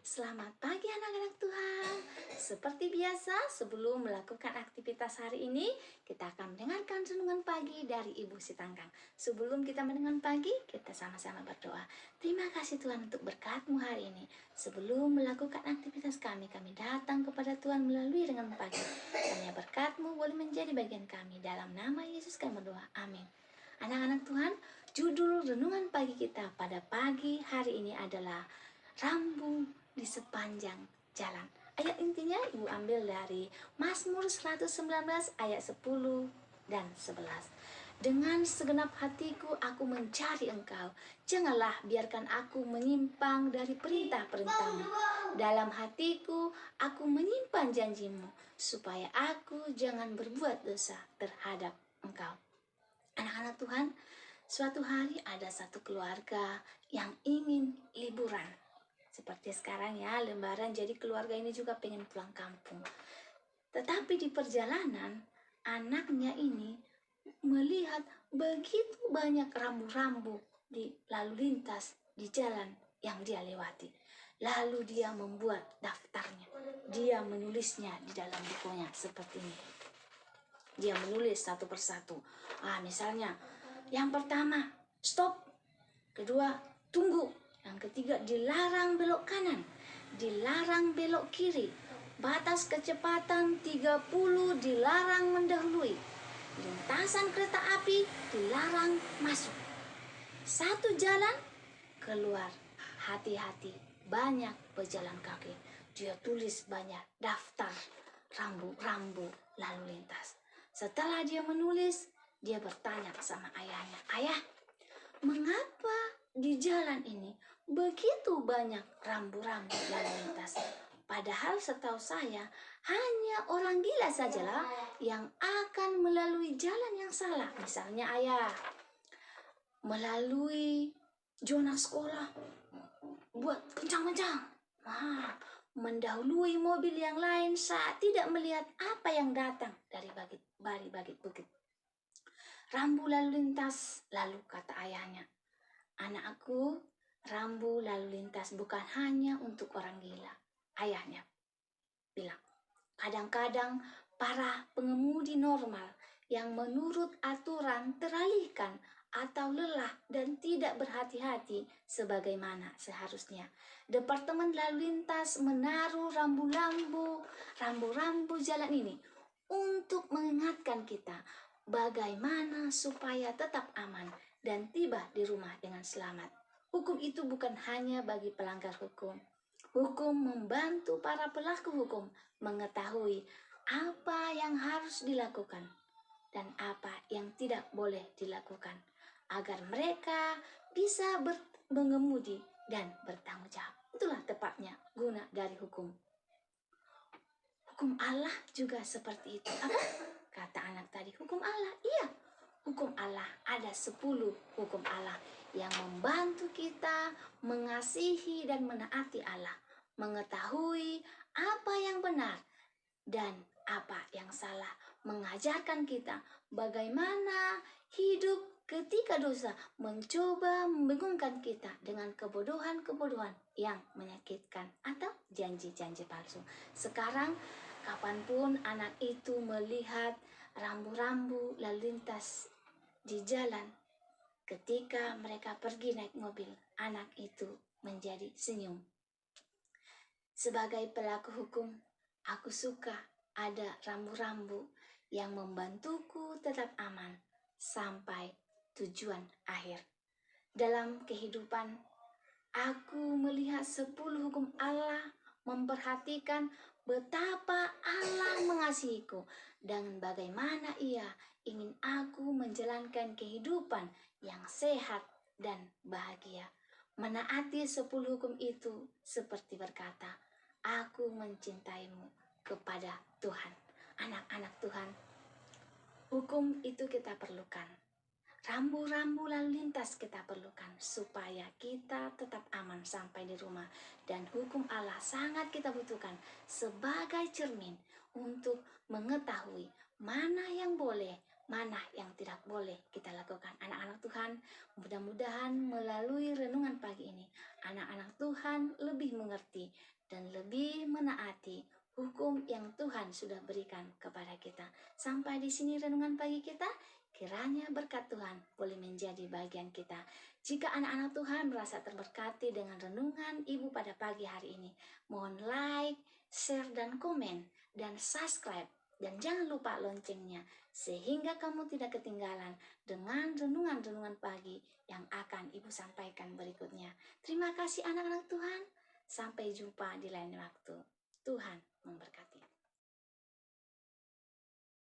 Selamat pagi anak-anak Tuhan. Seperti biasa, sebelum melakukan aktivitas hari ini, kita akan mendengarkan renungan pagi dari Ibu Sitanggang. Sebelum kita mendengarkan pagi, kita sama-sama berdoa. Terima kasih Tuhan untuk berkat-Mu hari ini. Sebelum melakukan aktivitas kami datang kepada Tuhan melalui renungan pagi. Hanya berkat-Mu boleh menjadi bagian kami. Dalam nama Yesus kami berdoa. Amin. Anak-anak Tuhan, judul renungan pagi kita pada pagi hari ini adalah Rambu di sepanjang jalan. Ayat intinya Ibu ambil dari Mazmur 119 ayat 10 dan 11. Dengan segenap hatiku aku mencari Engkau. Janganlah biarkan aku menyimpang dari perintah-perintahmu. Dalam hatiku aku menyimpan janjimu, supaya aku jangan berbuat dosa terhadap Engkau. Anak-anak Tuhan, suatu hari ada satu keluarga yang ingin liburan. Seperti sekarang ya, Lebaran, jadi keluarga ini juga pengen pulang kampung. Tetapi di perjalanan, anaknya ini melihat begitu banyak rambu-rambu di lalu lintas di jalan yang dia lewati. Lalu dia membuat daftarnya. Dia menulisnya di dalam bukunya seperti ini. Dia menulis satu persatu. Misalnya, yang pertama, stop. Kedua, tunggu. Yang ketiga, dilarang belok kanan, dilarang belok kiri, batas kecepatan 30 dilarang mendahului, lintasan kereta api dilarang masuk. Satu jalan keluar, hati-hati, banyak pejalan kaki. Dia tulis banyak daftar rambu-rambu lalu lintas. Setelah dia menulis, dia bertanya sama ayahnya, "Ayah, mengapa di jalan ini begitu banyak rambu-rambu lalu lintas? Padahal setahu saya hanya orang gila sajalah yang akan melalui jalan yang salah. Misalnya ayah melalui zona sekolah, buat kencang-kencang, mendahului mobil yang lain saat tidak melihat apa yang datang dari balik bukit. Rambu lalu lintas." Lalu kata ayahnya, "Anakku, rambu lalu lintas bukan hanya untuk orang gila." Ayahnya bilang, kadang-kadang para pengemudi normal yang menurut aturan teralihkan atau lelah dan tidak berhati-hati sebagaimana seharusnya. Departemen lalu lintas menaruh rambu-rambu jalan ini untuk mengingatkan kita bagaimana supaya tetap aman dan tiba di rumah dengan selamat. Hukum itu bukan hanya bagi pelanggar hukum. Hukum membantu para pelaku hukum mengetahui apa yang harus dilakukan dan apa yang tidak boleh dilakukan, agar mereka bisa mengemudi dan bertanggung jawab. Itulah tepatnya guna dari hukum. Hukum Allah juga seperti itu. Apa? Kata anak tadi, hukum Allah. Iya, hukum Allah ada 10 hukum Allah yang membantu kita mengasihi dan menaati Allah, mengetahui apa yang benar dan apa yang salah, mengajarkan kita bagaimana hidup ketika dosa mencoba membingungkan kita dengan kebodohan-kebodohan yang menyakitkan atau janji-janji palsu. Sekarang, kapanpun anak itu melihat rambu-rambu lalu lintas di jalan, ketika mereka pergi naik mobil, anak itu menjadi senyum. Sebagai pelaku hukum, aku suka ada rambu-rambu yang membantuku tetap aman sampai tujuan akhir. Dalam kehidupan, aku melihat 10 hukum Allah memperhatikan betapa Allah mengasihiku dan bagaimana Ia ingin aku menjalankan kehidupan yang sehat dan bahagia. Menaati 10 hukum itu seperti berkata, "Aku mencintaimu kepada Tuhan." Anak-anak Tuhan, hukum itu kita perlukan. Rambu-rambu lalu lintas kita perlukan supaya kita tetap aman sampai di rumah. Dan hukum Allah sangat kita butuhkan sebagai cermin untuk mengetahui mana yang boleh, mana yang tidak boleh kita lakukan. Anak-anak Tuhan, mudah-mudahan melalui renungan pagi ini, anak-anak Tuhan lebih mengerti dan lebih menaati hukum yang Tuhan sudah berikan kepada kita. Sampai di sini renungan pagi kita. Kiranya berkat Tuhan boleh menjadi bagian kita. Jika anak-anak Tuhan merasa terberkati dengan renungan Ibu pada pagi hari ini, mohon like, share, dan komen, dan subscribe. Dan jangan lupa loncengnya, sehingga kamu tidak ketinggalan dengan renungan-renungan pagi yang akan Ibu sampaikan berikutnya. Terima kasih anak-anak Tuhan. Sampai jumpa di lain waktu. Tuhan memberkati.